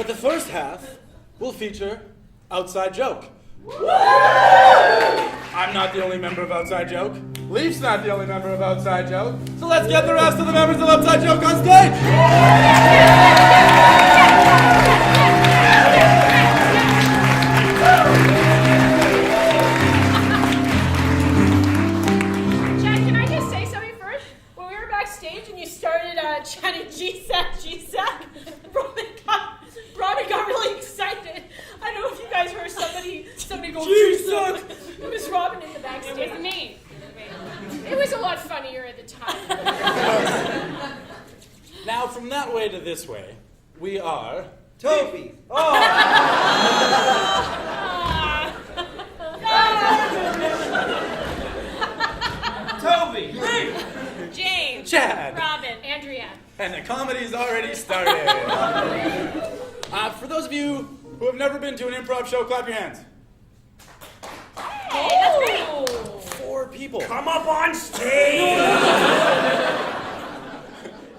But the first half will feature Outside Joke. I'm not the only member of Outside Joke. Leaf's not the only member of Outside Joke. So let's get the rest of the members of Outside Joke on stage! Chad, can I just say something first? When we were backstage and you started chatting G-Sack, Robin got really excited. I don't know if you guys heard somebody go G-Sack. It was Robin in the backstage. It was me. It was a lot funnier at the time. Now, from that way to this way, we are... Toby! Toby! James. Chad. Robin. Andrea. And the comedy's already started. For those of you who have never been to an improv show, clap your hands. Hey, that's great. 4 people. Come up on stage!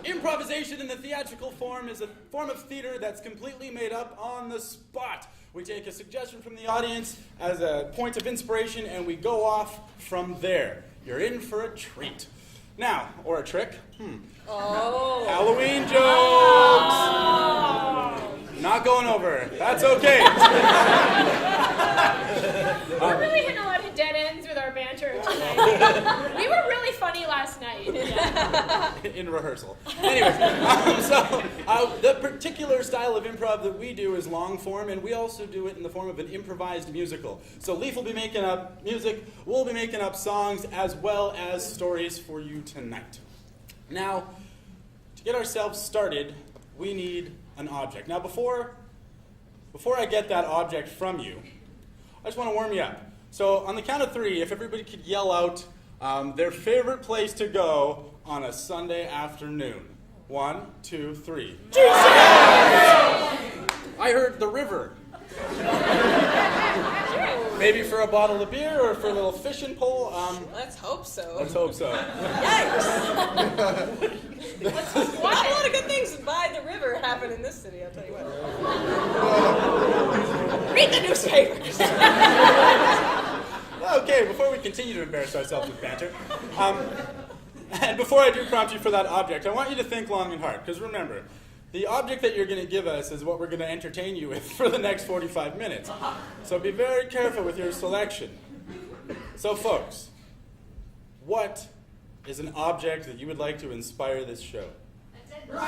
Improvisation in the theatrical form is a form of theater that's completely made up on the spot. We take a suggestion from the audience as a point of inspiration and we go off from there. You're in for a treat. Now, or a trick. Halloween jokes! Not going over. That's okay. We're really hitting a lot of dead ends with our banter tonight. We were really funny last night. In rehearsal. Anyway, the particular style of improv that we do is long form, and we also do it in the form of an improvised musical. So Leaf will be making up music, we'll be making up songs, as well as stories for you tonight. Now, to get ourselves started, we need an object. Now, before I get that object from you, I just want to warm you up. So on the count of 3, if everybody could yell out their favorite place to go on a Sunday afternoon. 1, 2, 3. Jesus! I heard the river. Maybe for a bottle of beer or for a little fishing pole. Let's hope so. Let's hope so. Yikes! A lot of good things by the river happen in this city, I'll tell you what. Read the newspapers! Okay, before we continue to embarrass ourselves with banter, and before I do prompt you for that object, I want you to think long and hard, because remember, the object that you're going to give us is what we're going to entertain you with for the next 45 minutes. So be very careful with your selection. So folks, what is an object that you would like to inspire this show? Chainsaw!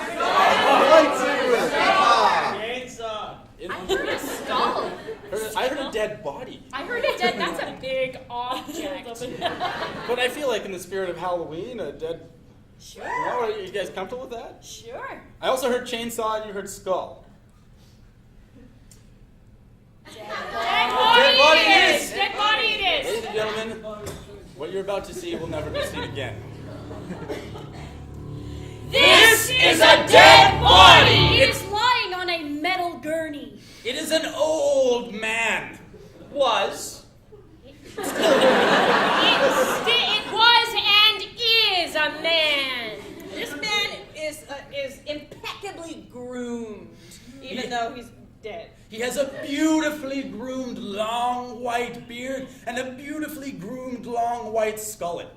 I heard a skull. I heard a dead body. I heard a dead. That's a big object. But I feel like in the spirit of Halloween, a dead... Sure. Are you guys comfortable with that? Sure. I also heard chainsaw and you heard skull. Dead body it is. Dead body it is. Ladies and gentlemen, what you're about to see will never be seen again. This is a dead body. It's lying on a metal gurney. It is an old man. Was. It was and is a man. This man is impeccably groomed, even though he's dead. He has a beautifully groomed long white beard and a beautifully groomed long white skullet.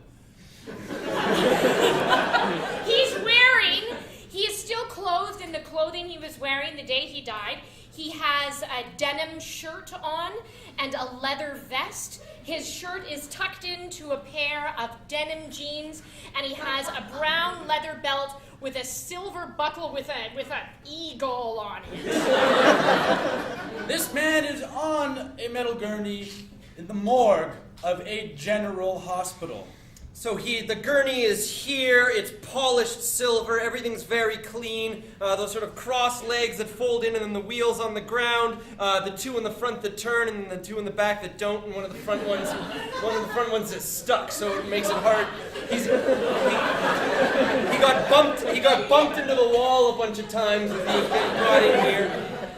He is still clothed in the clothing he was wearing the day he died. He has a denim shirt on and a leather vest. His shirt is tucked into a pair of denim jeans, and he has a brown leather belt with a silver buckle with an eagle on it. This man is on a metal gurney in the morgue of a general hospital. So the gurney is here, it's polished silver, everything's very clean, those sort of cross legs that fold in and then the wheels on the ground, the 2 in the front that turn and the 2 in the back that don't, and one of the front ones is stuck, so it makes it hard. He got bumped into the wall a bunch of times as he was getting brought in here.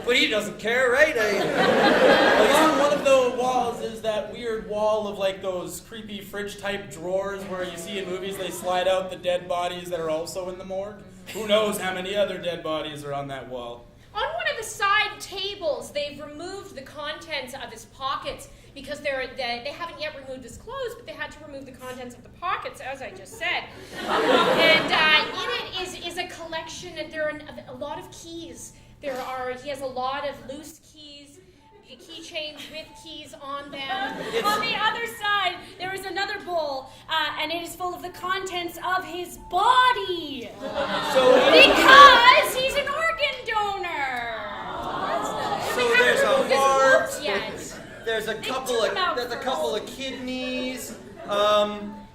But he doesn't care, right? Along one of the walls is that weird wall of like those creepy fridge-type drawers where you see in movies they slide out the dead bodies that are also in the morgue. Who knows how many other dead bodies are on that wall? On one of the side tables, they've removed the contents of his pockets because they haven't yet removed his clothes, but they had to remove the contents of the pockets, as I just said. And in it is a collection, and there are a lot of keys. He has a lot of loose keys, keychains with keys on them. On the other side, there is another bowl, and it is full of the contents of his body. Because he's an organ donor. So there's a heart. Yet. There's a couple of kidneys.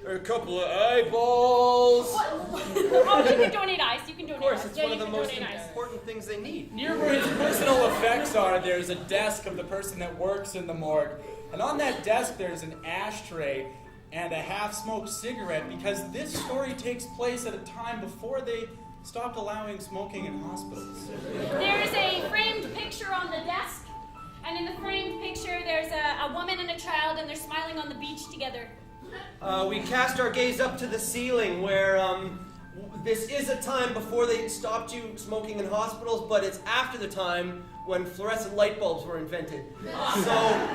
Or a couple of eyeballs. Oh, you can donate eyes. You can donate eyes. Of course, it's one of the most important things they need. Near where his personal effects are, there's a desk of the person that works in the morgue. And on that desk, there's an ashtray and a half-smoked cigarette, because this story takes place at a time before they stopped allowing smoking in hospitals. There is a framed picture on the desk, and in the framed picture, there's a woman and a child, and they're smiling on the beach together. We cast our gaze up to the ceiling where this is a time before they stopped you smoking in hospitals, but it's after the time when fluorescent light bulbs were invented. So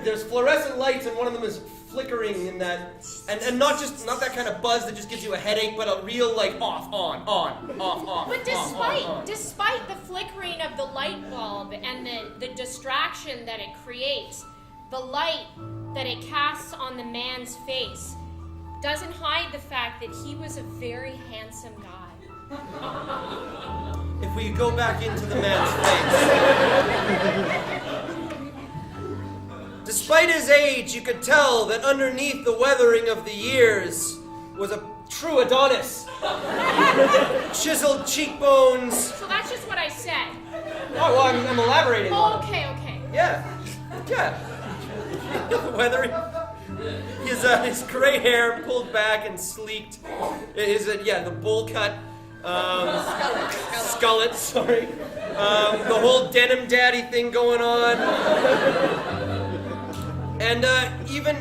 there's fluorescent lights, and one of them is flickering in that, and not that kind of buzz that just gives you a headache, but a real like off, on, off. But despite the flickering of the light bulb and the distraction that it creates, the light that it casts on the man's face doesn't hide the fact that he was a very handsome guy. If we go back into the man's face. Despite his age, you could tell that underneath the weathering of the years was a true Adonis. Chiseled cheekbones. So that's just what I said. Oh, well, I'm elaborating on it. Okay. Yeah. Weathering. His gray hair pulled back and sleeked. The bowl cut. Skullet, sorry. The whole denim daddy thing going on. And even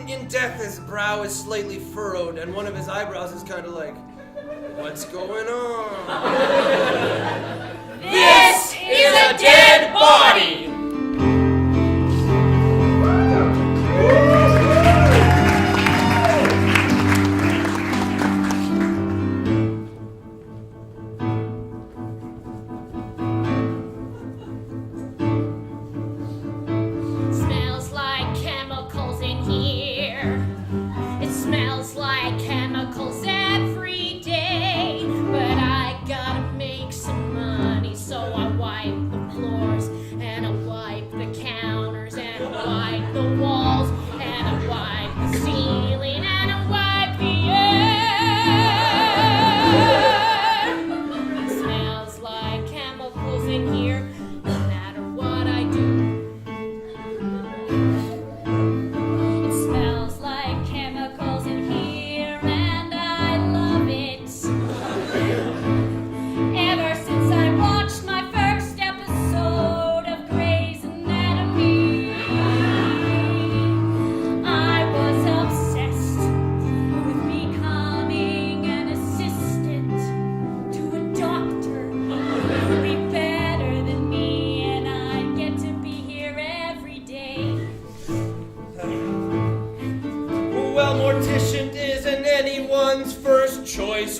in death, his brow is slightly furrowed, and one of his eyebrows is kind of like, what's going on? This is a dead body!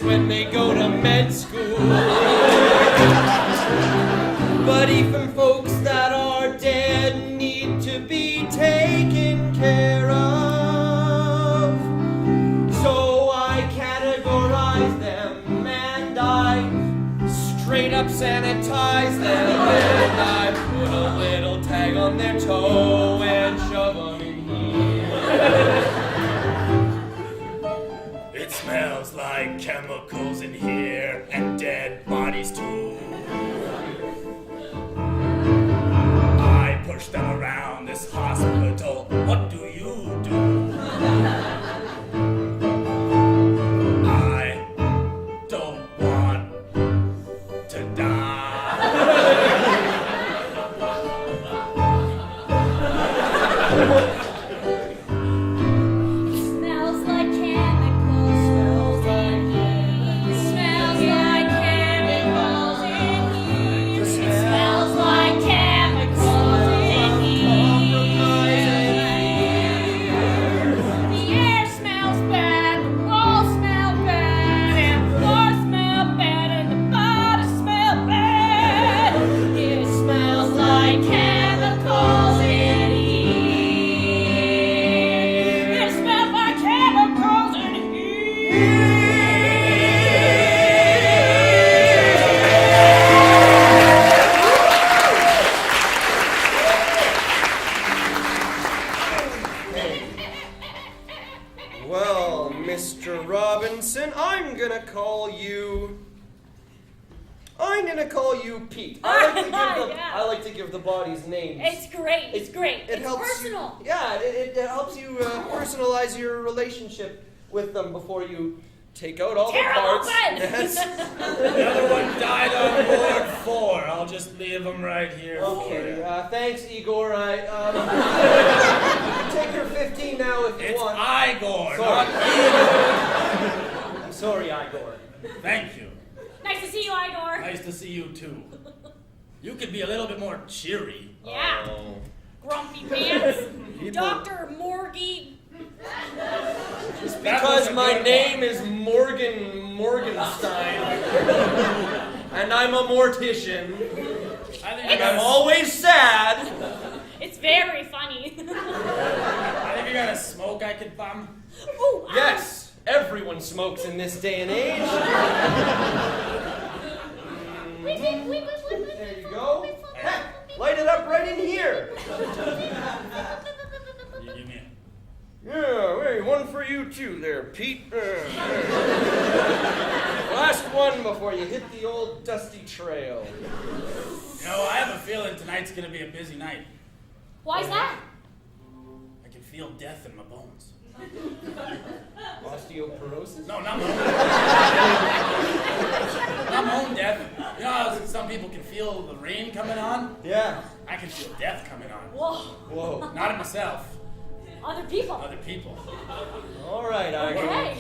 When they go to med school. But even folks that are dead need to be taken care of. So I categorize them and I straight up sanitize them, and I put a little tag on their toe and shove them in here. It smells like chemicals in here and dead bodies too. I push them around this hospital. What do you do? I don't want to die. Smells like chemicals in here. Smells like I'm gonna call you Pete. Yeah. I like to give the bodies names. It's great. It's great. It's helps personal. It helps you personalize your relationship with them before you take out all Tear the 'em parts. open! Yes. The other one died on board 4. I'll just leave him right here for Okay. you. Thanks, Igor. I take your 15 now if you It's want. Igor, Sorry. not Igor. I'm sorry, Igor. Thank you. Nice to see you, Igor. Nice to see you too. You could be a little bit more cheery. Yeah. Oh. Grumpy pants. Dr. Morgie. Just That because was a my good name is Morgenstein, and I'm a mortician, I think you and I'm got always sad. It's very funny. a smoke I could bum. Ooh, Yes, everyone smokes in this day and age. There you go. Heck, light it up right in here. You give me a... Yeah, hey, one for you too there, Pete. Last one before you hit the old dusty trail. You know, I have a feeling tonight's gonna be a busy night. Why's that? I can feel death in my bones. Osteoporosis? No, not my own. Not my own death. You know how some people can feel the rain coming on? Yeah. I can feel death coming on. Whoa. Whoa. Not in myself, Other people. other people. All right, Igor. Okay.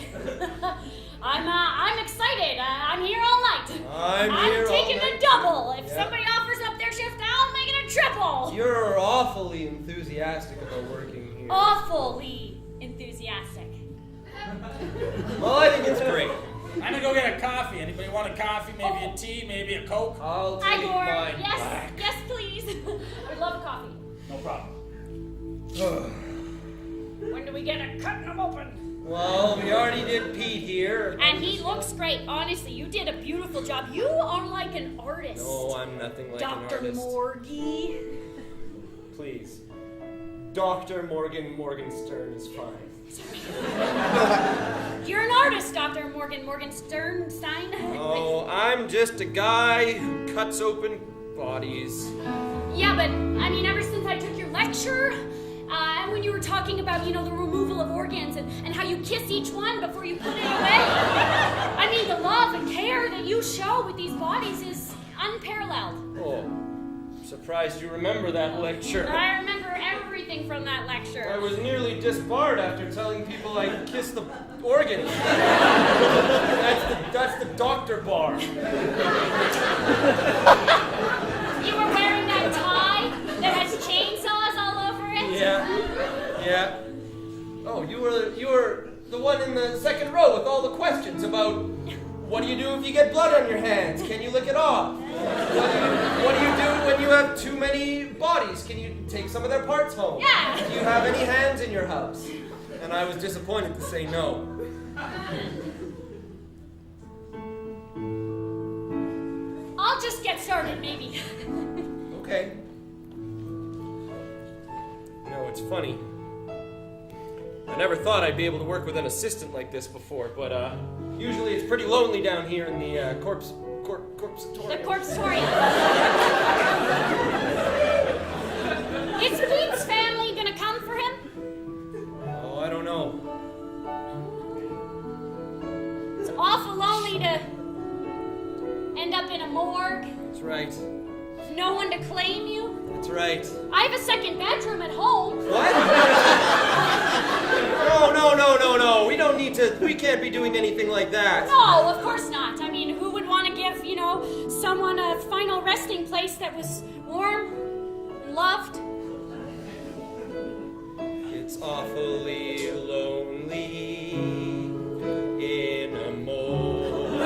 I'm excited. I'm here all night. I'm here all taking night. a double. If Yeah. somebody offers up their shift, I'll make it a triple. You're awfully enthusiastic about working here. Awfully enthusiastic. Well, I think it's great. I'm gonna go get a coffee. Anybody want a coffee? Maybe a tea? Maybe a Coke? I'll take Igor, mine yes, back. yes, please. I would love a coffee. No problem. When do we get a cutting them open? Well, we already did Pete here. And he looks great. Honestly, you did a beautiful job. You are like an artist. No, I'm nothing like an Dr. artist. Morgie. Please. Dr. Morgenstern is fine. You're an artist, Dr. Morgensternstein. Oh, I'm just a guy who cuts open bodies. Yeah, but I mean, ever since I took your lecture, and when you were talking about, the removal of organs and how you kiss each one before you put it away, I mean, the love and care that you show with these bodies is unparalleled. Oh, I'm surprised you remember that lecture. I remember everything from that lecture. I was nearly disbarred after telling people I kissed the organs. That's the doctor bar. You were wearing that tie that has chainsaws all over it? Yeah. Oh, you were the one in the second row with all the questions about what do you do if you get blood on your hands? Can you lick it off? What do you do when you have too many bodies? Can you take some of their parts home? Yeah. Do you have any hands in your house? And I was disappointed to say no. I'll just get started, maybe. Okay. It's funny. I never thought I'd be able to work with an assistant like this before, but usually it's pretty lonely down here in the The corpsetorium. corpsetorium. Is Pete's family gonna come for him? Oh, I don't know. It's awful lonely to end up in a morgue. That's right. No one to claim you. That's right. I have a second bedroom at home. What? No. We can't be doing anything like that. No, of course not. I mean, who would want to give, someone a final resting place that was warm and loved? It's awfully lonely in a morgue.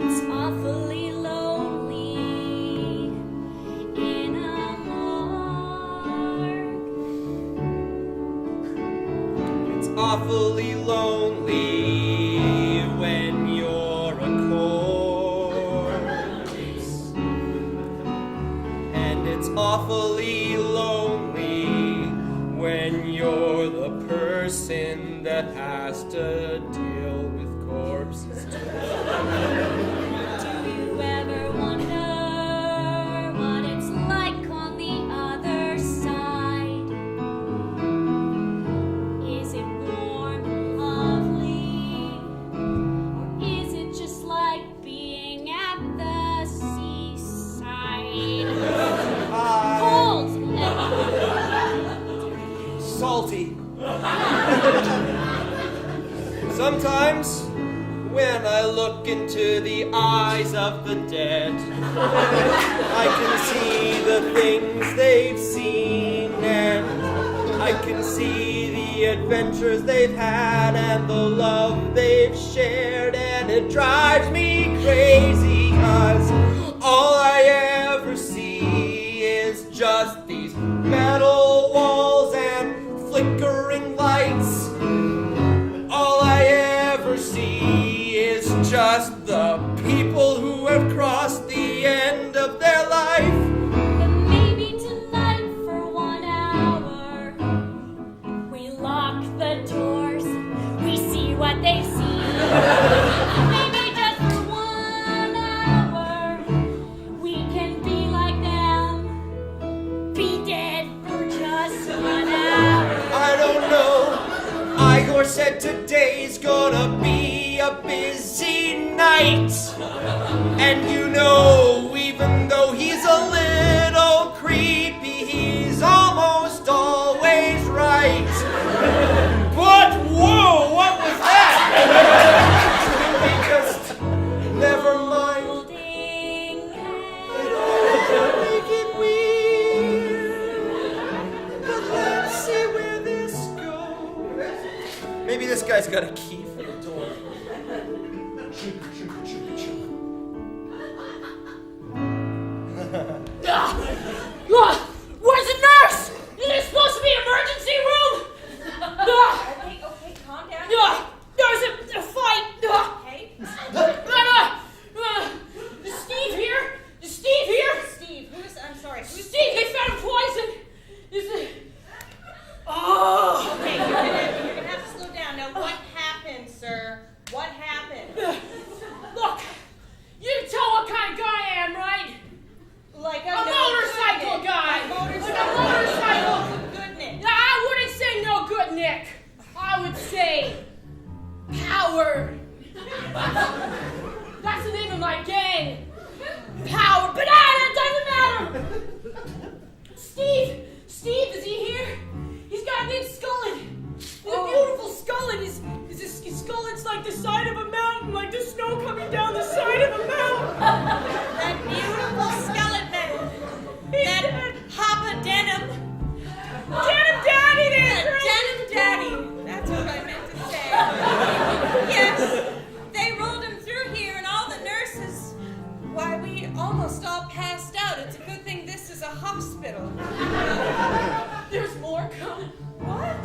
It's awfully lonely in a morgue. It's awfully lonely when you're a corpse. And it's awfully lonely When I look into the eyes of the dead, I can see the things they've seen, and I can see the adventures they've had and the love they've shared, and it drives me crazy, 'cause all I ever see is just these metal walls and flickering lights. All I ever see is just the people who have crossed the end of their life. And maybe tonight for 1 hour, we lock the doors, we see what they've seen. Maybe just for 1 hour, we can be like them, be dead for just 1 hour. I don't know. Igor said today's gonna be a busy night. And you know, even though he's a little creepy, he's almost always right. But whoa, what was that? We just, never mind. Holding Make it weird. But let's see where this goes. Maybe this guy's got a key for the door. Where's the nurse? Is this supposed to be emergency room? Okay, calm down. There's a fight. Okay. Is Steve here? Is Steve here? Steve, I'm sorry. Who's Steve, they found him poisoned. Is it? Oh. Okay, you're gonna have to slow down. Now, what happened, sir? What happened? Look, you can tell what kind of guy I am, right? Like A motorcycle guy. A motorcycle. Like a motorcycle. Good Nick. I wouldn't say no good Nick. I would say Power. That's the name of my gang. Power. But that doesn't matter. Steve, is he here? He's got a big skullet. He's a beautiful skullet. His skullet's like the side of a mountain, like the snow coming down the side of a mountain. That beautiful skeleton. That Papa Denim. Denim Daddy there. Denim Daddy. That's what I meant to say. Yes, they rolled him through here, and all the nurses. Why, we almost all passed out. It's a good thing this is a hospital. There's more coming. What?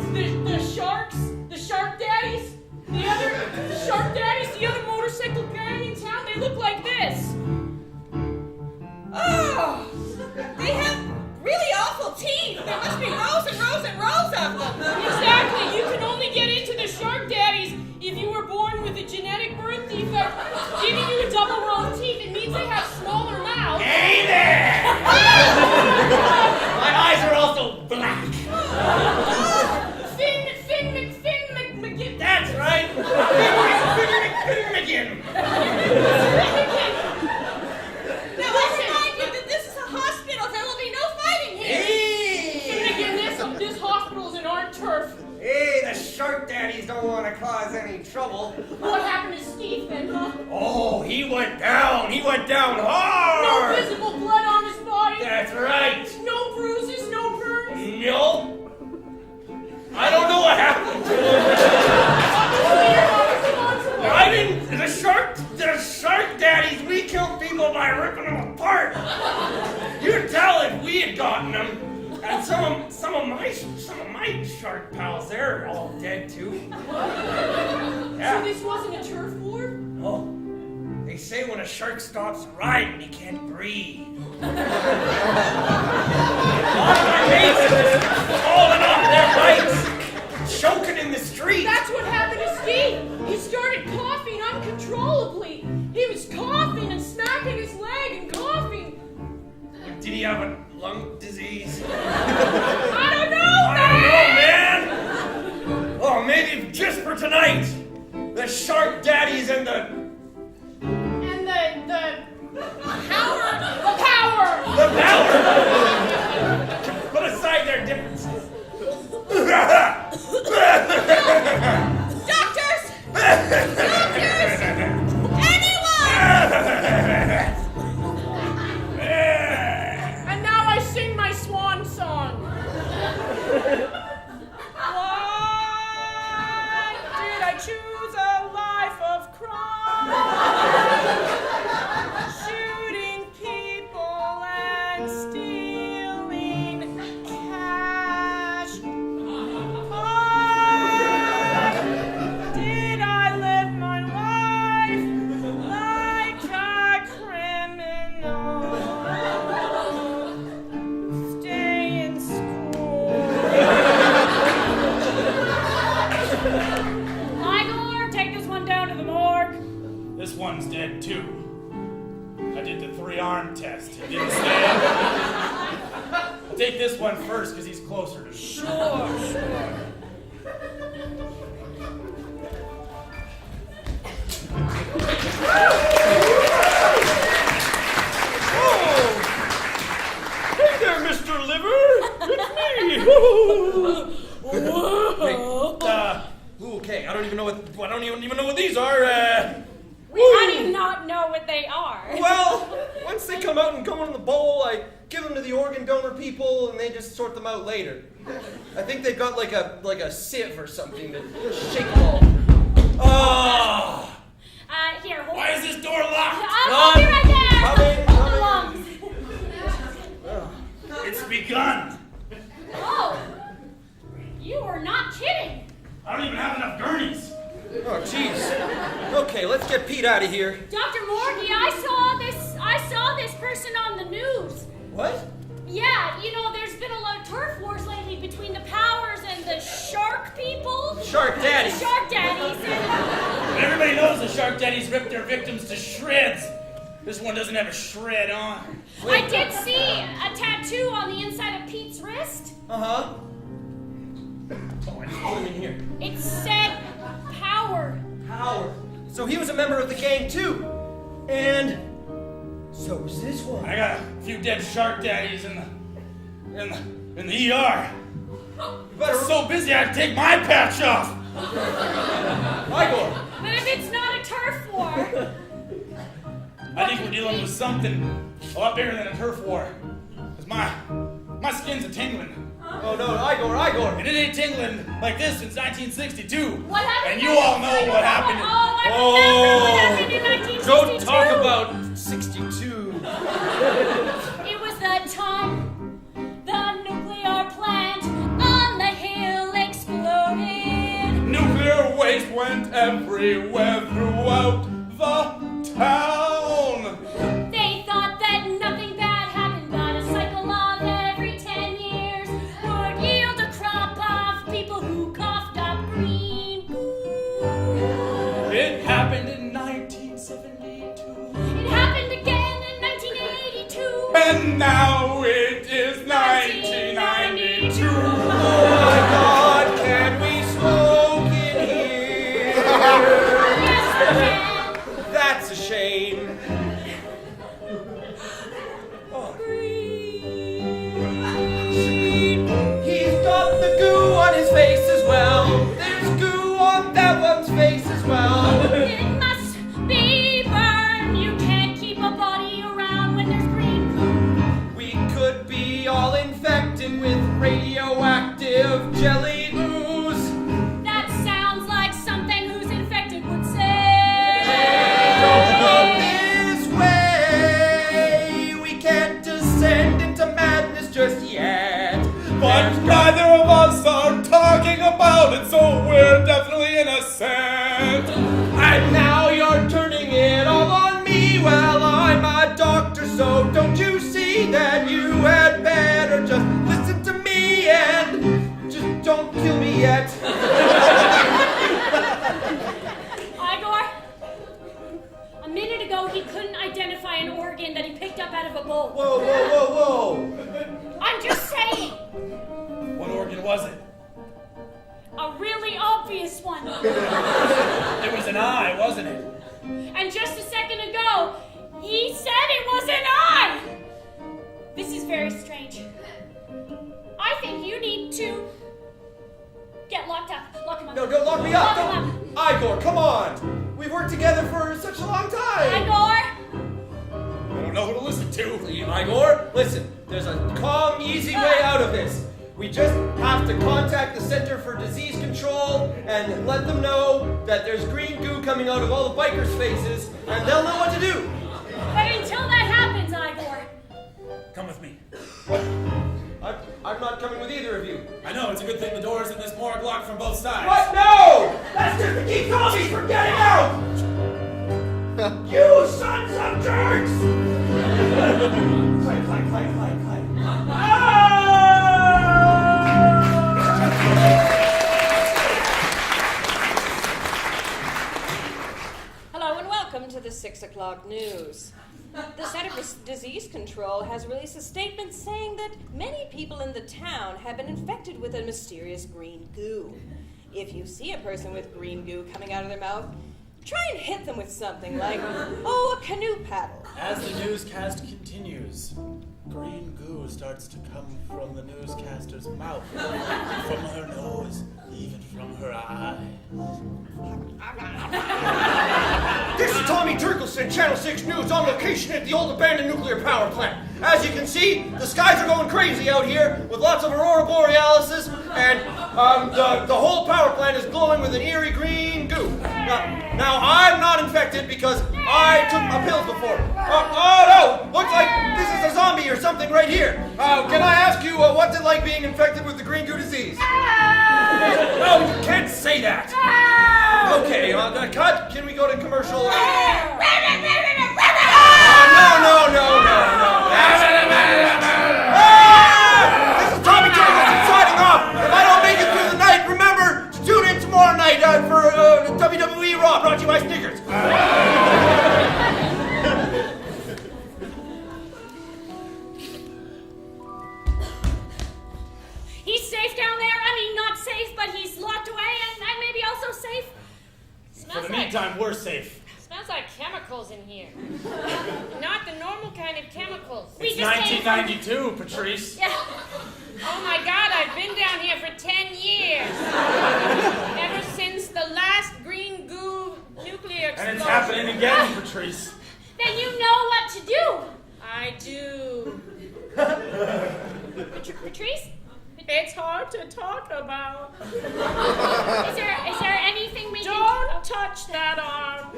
The shark daddies, the other motorcycle gang in town, they look like this. Oh, they have really awful teeth. There must be rows and rows and rows of them. Exactly, you can only get into the shark daddies if you were born with a genetic birth defect, giving you a double row of teeth. It means they have smaller mouths. Hey there! My eyes are also black. Finn McGinn. That's right. McGinn. Now, I remind you that this is a hospital. There will be no fighting here. Finn Hey! McGinn, this hospital's an art turf. Hey, the shark daddies don't want to cause any trouble. What happened to Steve then, huh? Oh, he went down. He went down No hard. visible blood on his body. That's right. No bruises, no burns. No. I don't know what happened to him. I didn't. The shark daddies, we kill people by ripping them apart. You tell if we had gotten them. And some of my shark pals, they're all dead too. So Yeah. this wasn't a turf war? Oh, they say when a shark stops riding, he can't breathe. A lot of my mates are falling off their bikes, choking in the street. That's what happened to Steve. He started coughing uncontrollably. He was coughing and smacking his leg and coughing. Did he have a lung disease? I don't know, I don't know, man. Oh, maybe just for tonight, the shark daddies and the power. Put aside their differences. Doctors! Doctors! one's dead too. I did the 3-arm test. It didn't stand. I'll take this one first because he's closer to me. Sure. Hey there, Mr. Liver! It's me! Okay, I don't even know what these are. How do you not know what they are? Well, once they come out and go in the bowl, I give them to the organ donor people, and they just sort them out later. I think they've got like a sieve or something to shake them all. Oh! Here, hold Why is this door locked? I'll be right there! Hold the lungs. It's begun. Oh! You are not kidding! I don't even have enough gurneys. Oh, jeez. Okay, let's get Pete out of here. Dr. Morgie, I saw this person on the news. What? Yeah, you know, there's been a lot of turf wars lately between the Powers and the shark people. Shark daddies. The shark daddies. But everybody knows the shark daddies rip their victims to shreds. This one doesn't have a shred on. I did see a tattoo on the inside of Pete's wrist. Uh-huh. Oh, I just put him in here. It said Power. Howard. So he was a member of the gang too. And so was this one. I got a few dead shark daddies in the ER. You better So busy I had to take my patch off. Igor. But if it's not a turf war, I think we're dealing with something a lot bigger than a turf war. Cause my skin's a tingling. Oh no, Igor. And it ain't tingling like this since 1962. what happened? And you all know what happened. Oh, I remember what happened in 1962. Don't talk about 62. It was the time the nuclear plant on the hill exploded. Nuclear waste went everywhere throughout the town. They thought that nothing bad happened, but a cycle of every 10 years would yield a crop of people who coughed up green goo. It happened in 1972. It happened again in 1982. And now it is 1992. Oh my God, can we smoke in here? Yes, we can. That's a shame. He's got the goo on his face as well. There's goo on that one's face as well. It must be burned. You can't keep a body around when there's green goo. We could be all infected with radioactive jelly ooze. That sounds like something who's infected would say. Don't look this way. We can't descend into madness just yet. But neither of us are talking about it, so we're definitely innocent. And now you're turning it all on me. Well, I'm a doctor, so don't you see that you had better just listen to me and just don't kill me yet. Igor, a minute ago he couldn't identify an organ that he picked up out of a bowl. Whoa. I'm just saying, What organ was it? a really obvious one. It was an eye, wasn't it? And just a second ago, he said it was an eye. This is very strange. I think you need to get locked up. Lock him up. No, don't lock me up. Lock him Don't. Igor, come on. We've worked together for such a long time. Igor, I don't know who to listen to. Igor, listen, there's a calm, easy way out of this. We just have to contact the Center for Disease Control and let them know that there's green goo coming out of all the bikers' faces, and they'll know what to do. but until that happens, Igor, Come with me. I'm not coming with either of you. I know, it's a good thing the doors in this morgue locked from both sides. What? No! That's just to keep zombies from getting out! You sons of jerks! Clank, clank, clank, clank, clank. Hello and welcome welcome to the 6 o'clock news. The Center for Disease Control has released a statement saying that many people in the town have been infected with a mysterious green goo. If you see a person with green goo coming out of their mouth, try and hit them with something like, a canoe paddle. As the newscast continues, green goo starts to come from the newscaster's mouth, from her nose, even from her eye. This is Tommy Turkelson, Channel 6 News, on location at the old abandoned nuclear power plant. As you can see, the skies are going crazy out here with lots of aurora borealises, and the whole power plant is glowing with an eerie green goo. Now I'm not infected because I took my pills before. Oh no! Looks like this is a zombie or something right here. Can I ask you what's it like being infected with the green goo disease? No, you can't say that. Okay, cut. Can we go to commercial? No. This is Tommy Turkelson signing off. If I don't make it through the night, remember to tune in tomorrow night for WWE Raw, brought to you by Snickers. He's safe down there. I mean, not safe, but he's locked away, and I may be also safe. For the meantime, we're safe. Smells like chemicals in here. Not the normal kind of chemicals. We It's just came from- 1992, Patrice. Yeah. Oh my God, I've been down here for 10 years. Ever since the last green goo nuclear explosion. And it's happening again, Patrice. Then you know what to do. I do. Patrice? It's hard to talk about. Is there anything we Don't touch that arm.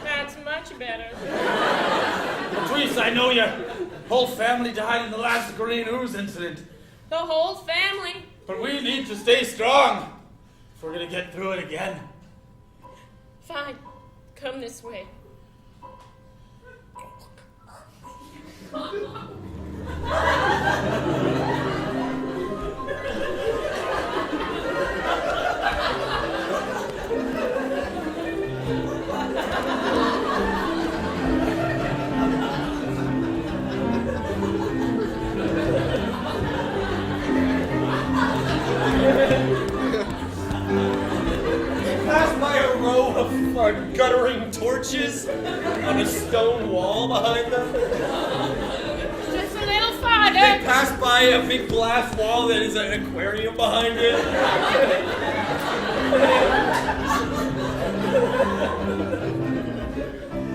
That's much better. Patrice, I know your whole family died in the last green ooze incident. The whole family. But we need to stay strong if we're gonna get through it again. Fine. Come this way. Passed by a row of guttering torches on a stone wall behind them. Just a little They farther. passed by a big glass wall that is an aquarium behind it.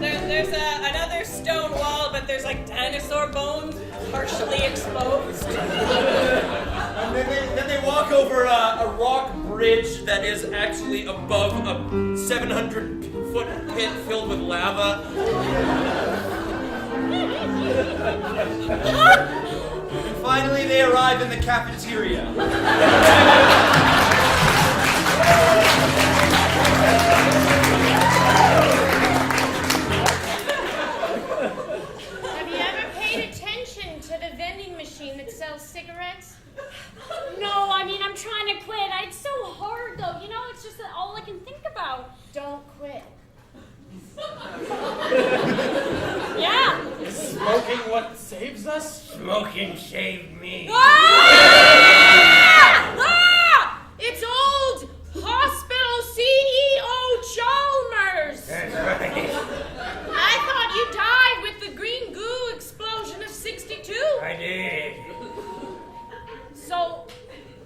There's another stone wall, but there's like dinosaur bones partially exposed. And then they walk over a rock bridge that is actually above a 700-foot pit filled with lava. And finally, they arrive in the cafeteria. Have you ever paid attention to the vending machine that sells cigarettes? No, I mean, I'm trying to quit. It's so hard, though. You know, it's just that all I can think about. Don't quit. Yeah. Is smoking what saves us? Smoking saved me. It's old hospital CEO Chalmers. That's right. I thought you died with the green goo explosion of 62. I did. So,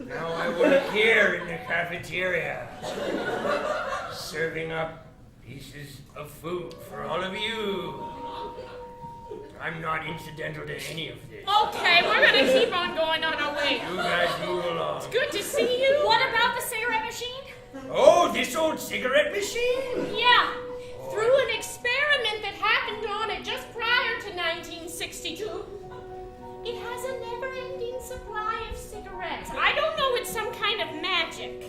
Now I work here in the cafeteria, serving up pieces of food for all of you. I'm not incidental to any of this. okay, we're gonna keep on going on our way. You guys move along. Good to see you. What about the cigarette machine? Oh, this old cigarette machine? Yeah. Through an experiment that happened on it just prior to 1962, it has a never-ending supply of cigarettes. I don't know, it's some kind of magic.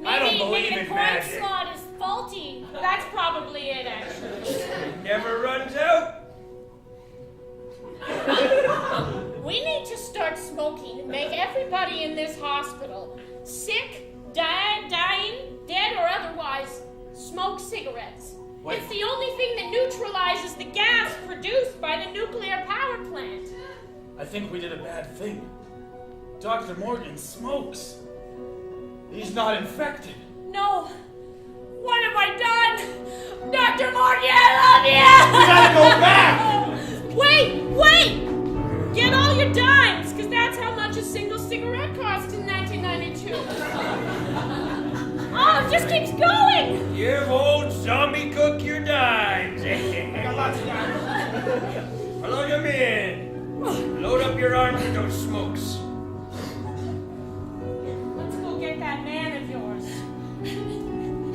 I don't Maybe believe the in coin magic. slot is faulty. That's probably it, actually. It never runs out. We need to start smoking and make everybody in this hospital, sick, dying, dead or otherwise, smoke cigarettes. Wait. It's the only thing that neutralizes the gas produced by the nuclear power plant. I think we did a bad thing. Dr. Morgan smokes. He's not infected. No. What have I done? Dr. Morgan, I love you! We gotta go back! Wait! Get all your dimes, because that's how much a single cigarette cost in 1992. Oh, it just keeps going! Give old zombie cook your dimes. I got lots of dimes. Plug 'em in. Load up your arms with those smokes. Let's go get that man of yours.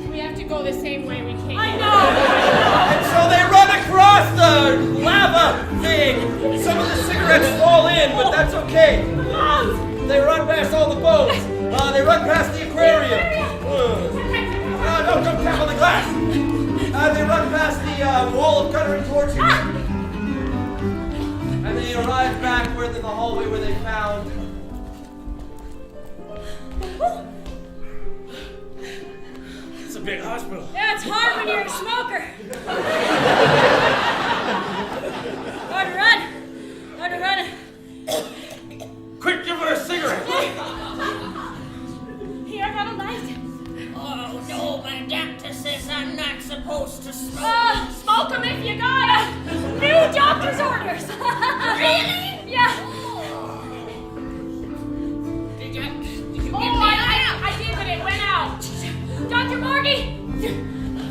We have to go the same way we came. I know! And so they run across the lava thing. Some of the cigarettes fall in, but that's okay. They run past all the boats. They run past the aquarium. No, don't tap on the glass. They run past the wall of guttering torches. And they arrive back in the hallway where they found. It's a big hospital. Yeah, it's hard when you're a smoker. Hard to run. Quick, give her a cigarette. Here, I got a light. Oh, no, my doctor says I'm not supposed to smoke. Smoke them if you gotta. New doctor's orders. Really? Yeah. Did you Oh, I did, but it went out. Dr. Morgie!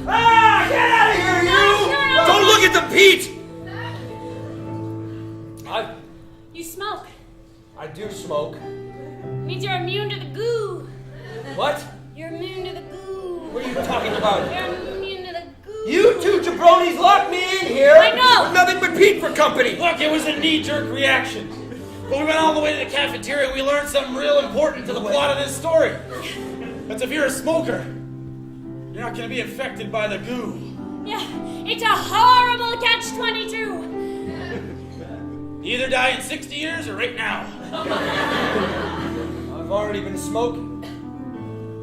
Ah, get out of here, you! No. Don't look at the peat! You smoke. I do smoke. Means you're immune to the goo. What? You're immune to the goo. What are you talking about? You're immune to the goo. You two jabronis locked me in here! I know. With nothing but peat for company! Look, it was a knee-jerk reaction. But we went all the way to the cafeteria and we learned something real important to the plot of this story. That's if you're a smoker, you're not going to be infected by the goo. Yeah, it's a horrible catch-22. You either die in 60 years or right now. I've already been smoking.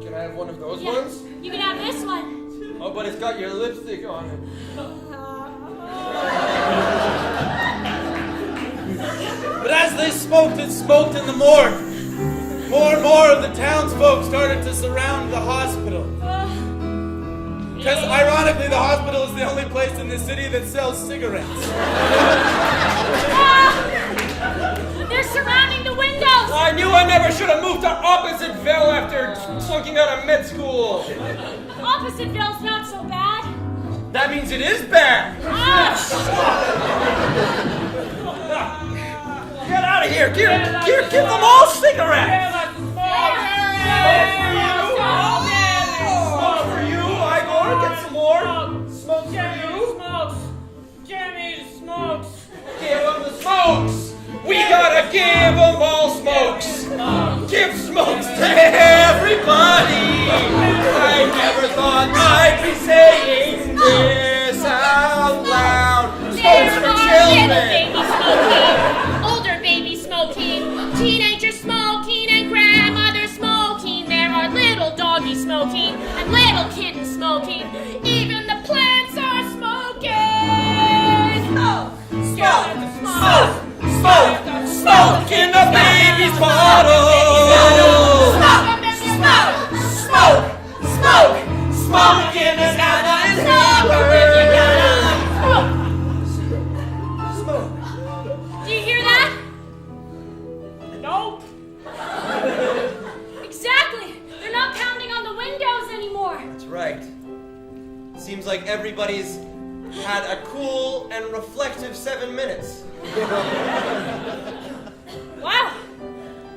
Can I have one of those ones? You can have this one. Oh, but it's got your lipstick on it. But as they smoked and smoked in the morgue, more and more of the townsfolk started to surround the hospital. Because ironically, the hospital is the only place in the city that sells cigarettes. They're surrounding the windows. I knew I never should have moved to Oppositeville after flunking out of med school. Oppositeville's not so bad. That means it is bad. Get out of here. Give them all cigarettes. Smoke for you, Igor. Get some more. Smoke for you. Jimmy smokes. Give them the smokes. We gotta give them all smokes. Give smokes to everybody. I never thought I'd be saying this out loud. Smokes for children. Baby smoking, older baby smoking, teenager smoking, and grandmother smoking. There are little doggy smoking and little kitten smoking. Even the plants are smoking. Smoke in the baby's bottle. Smoke in the nana's Smoke. Do you hear that? Nope. Exactly. They're not pounding on the windows anymore. That's right. Seems like everybody's had a cool and reflective 7 minutes. Wow.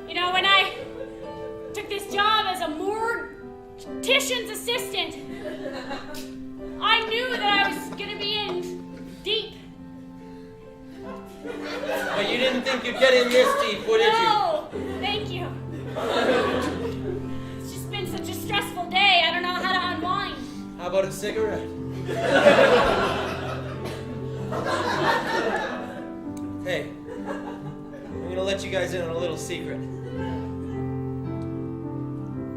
You know, when I took this job as a mortician's assistant, I knew that I was going to be in deep. But you didn't think you'd get in this deep, would you? No, thank you. It's just been such a stressful day. I don't know how to unwind. How about a cigarette? Hey, I'm gonna let you guys in on a little secret.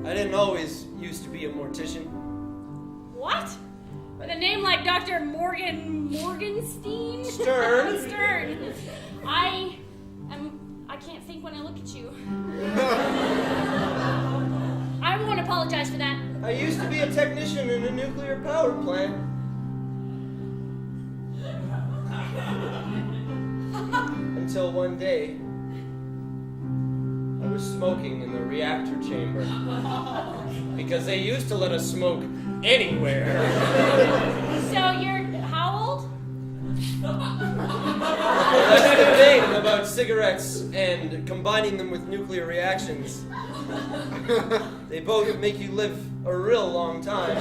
I didn't always used to be a mortician. What? With a name like Dr. Morgenstein? Stern. Stern. I can't think when I look at you. I won't apologize for that. I used to be a technician in a nuclear power plant. Until one day, I was smoking in the reactor chamber. Because they used to let us smoke anywhere. So you're how old? That's the thing about cigarettes and combining them with nuclear reactions. They both make you live a real long time.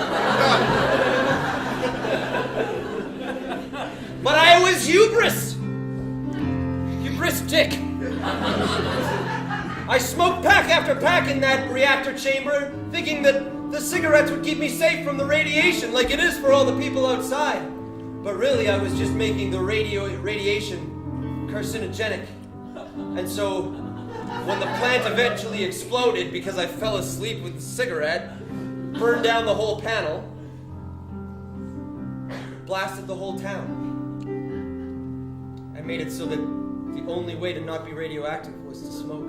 But I was hubris! Hubristic. I smoked pack after pack in that reactor chamber, thinking that the cigarettes would keep me safe from the radiation, like it is for all the people outside. But really, I was just making the radiation carcinogenic. And so, when the plant eventually exploded because I fell asleep with the cigarette, burned down the whole panel, blasted the whole town. I made it so that the only way to not be radioactive was to smoke.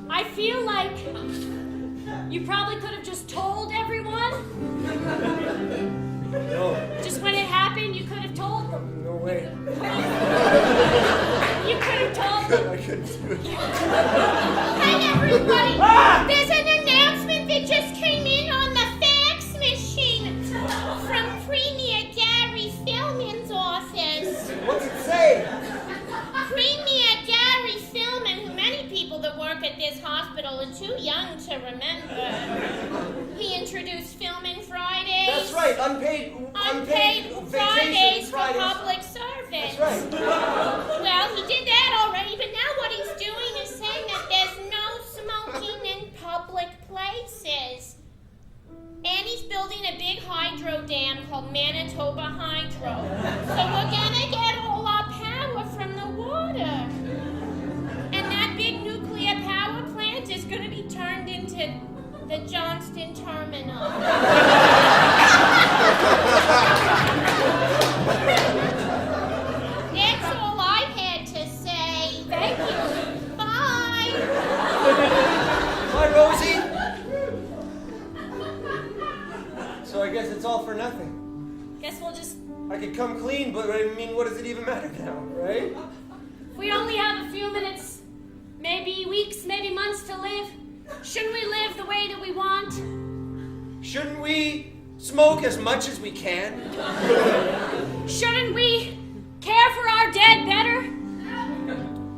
I feel like you probably could have just told everyone. No. Just when it happened, you could have told them. No way. You could have told them. I couldn't do it. Hi, everybody. There's an announcement that just came in on the fax machine from Premier Gary Philman's office. What's it say? Premier Gary Philman, who many people that work at this hospital are too young to remember. He introduced Philman Fridays. That's right, unpaid Fridays for Fridays. public service. That's right. Well, he did that already, but now what he's doing is saying that there's no smoking in public places. And he's building a big hydro dam called Manitoba Hydro. So we're gonna get all our power from the water. And that big nuclear power plant is gonna be turned into the Johnston Terminal. That's all I had to say. Thank you. Bye. Hi, Rosie. So I guess it's all for nothing. Guess we'll just. I could come clean, but I mean, what does it even matter now, right? We only have a few minutes, maybe weeks, maybe months to live. Shouldn't we live the way that we want? Shouldn't we smoke as much as we can? Shouldn't we care for our dead better?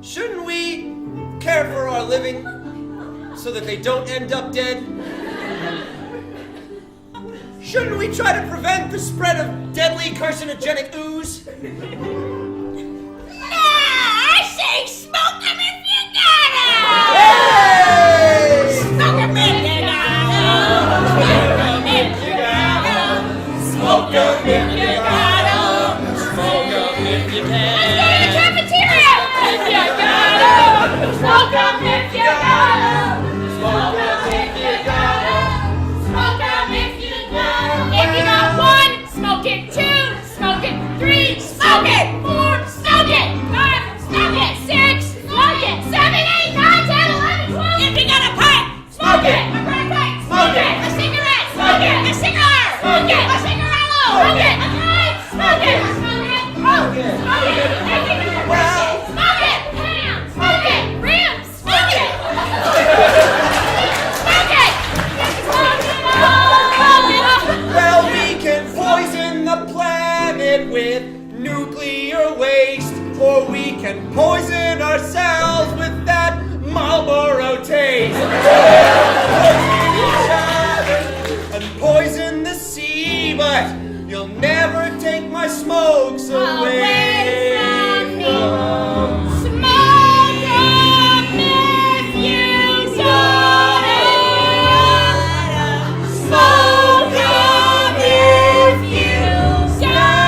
Shouldn't we care for our living so that they don't end up dead? Shouldn't we try to prevent the spread of deadly carcinogenic ooze? I say smoke 'em if you got 'em! Hey! Smoke 'em if you got 'em! Smoke 'em if you got 'em! Smoke 'em if you can. Let's go to the cafeteria! If you got 'em! Smoke 'em if you got 'em! Smoke 'em if you got 'em! Smoke 'em if you got 'em! If you got 1, smoke it. 2, smoke it. 3, smoke it. 4, smoke it. 5, smoke it. 6, smoke it. 7, 8, 9, 10, 11, 12. If you got a pipe, smoke it. A crack pipe, smoke it. A cigarette, smoke it. A cigar, smoke it. A cigarillo, smoke it. A pipe, smoke it. Smoke it. Smoke it. Smoke it. If you got a person, smoke it. Ham, smoke it. Ribs, smoke it. Smoke it. Smoke it all. Well, we can poison the planet with nuclear waste, or we can poison ourselves with that Marlboro taste. Poison each other and poison the sea, but you'll never take my smokes away from me. from Smoke 'em if you got 'em. Smoke 'em if you got 'em.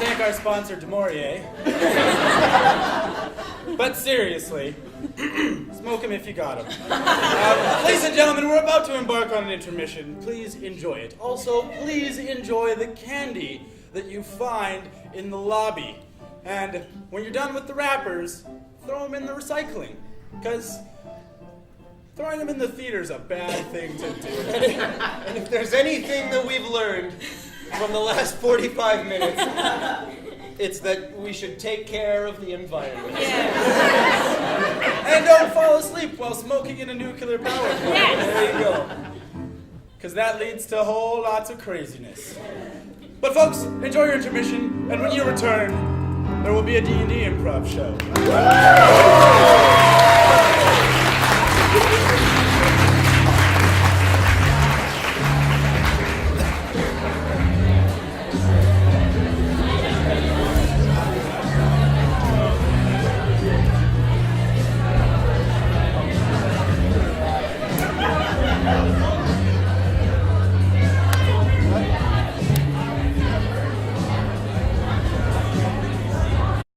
thank our sponsor, Demorier. But seriously, smoke him if you got him. Ladies and gentlemen, we're about to embark on an intermission. Please enjoy it. Also, please enjoy the candy that you find in the lobby. And when you're done with the wrappers, throw them in the recycling. Because throwing them in the theater's a bad thing to do. And if there's anything that we've learned from the last 45 minutes, it's that we should take care of the environment. And don't fall asleep while smoking in a nuclear power plant. There you go. Because that leads to whole lots of craziness. But folks, enjoy your intermission, and when you return, there will be a D&D improv show.